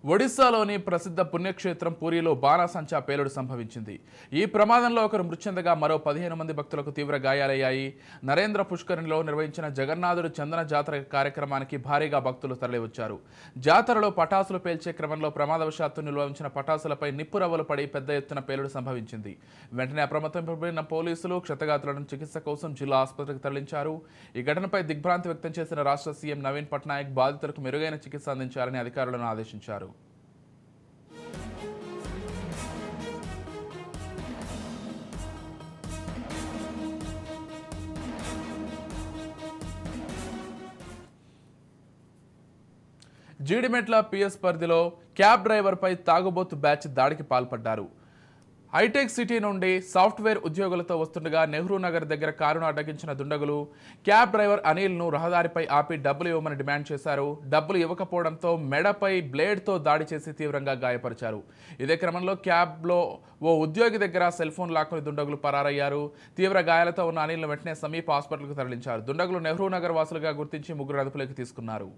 ఒడిశాలోని ప్రసిద్ధ పుణ్యక్షేత్రం పూరిలో బాణాసంచా పేలుడు సంభవించింది. ఈ ప్రమాదంలో ఒకరు మృతి చెందగా మరో 15 మంది భక్తులకు తీవ్ర గాయాలయ్యాయి. నరేంద్ర పుష్కరిణిలో నిర్వహించిన జగన్నాథుడు చందన జాతర కార్యక్రమానికి భారీగా భక్తులు తరలివచ్చారు. జాతరలో పటాసులు పేల్చే క్రమంలో ప్రమాదవశాత్తు నిల్వ ఉంచిన పటాసులపై నిప్పురవ్వలు పడి పెద్ద ఎత్తున పేలుడు సంభవించింది. వెంటనే అప్రమత్తమైన పోలీసులు క్షతగాతులను చికిత్స కోసం జిల్లా ఆసుపత్రికి తరలించారు. ఈ ఘటనపై దిగ్భ్రాంతి వ్యక్తం చేసిన రాష్ట్ర సీఎం నవీన్ పట్నాయక్ బాధితులకు మెరుగైన చికిత్స అందించాలని అధికారులను ఆదేశించారు. జీడిమెట్ల పిఎస్ పరిధిలో క్యాబ్ డ్రైవర్పై తాగుబోతు బ్యాచ్ దాడికి పాల్పడ్డారు. హైటెక్ సిటీ నుండి సాఫ్ట్వేర్ ఉద్యోగులతో వస్తుండగా నెహ్రూ నగర్ దగ్గర కారును అడ్డగించిన దుండగులు క్యాబ్ డ్రైవర్ అనిల్ను రహదారిపై ఆపి డబ్బులు ఇవ్వమని డిమాండ్ చేశారు. డబ్బులు ఇవ్వకపోవడంతో మెడపై బ్లేడ్తో దాడి చేసి తీవ్రంగా గాయపరిచారు. ఇదే క్రమంలో క్యాబ్లో ఓ ఉద్యోగి దగ్గర సెల్ ఫోన్ లాక్కుని దుండగులు పరారయ్యారు. తీవ్ర గాయాలతో ఉన్న అనిల్ను వెంటనే సమీప హాస్పిటల్కు తరలించారు. దుండగులు నెహ్రూ నగర్ వాసులుగా గుర్తించి ముగ్గురు అదుపులోకి తీసుకున్నారు.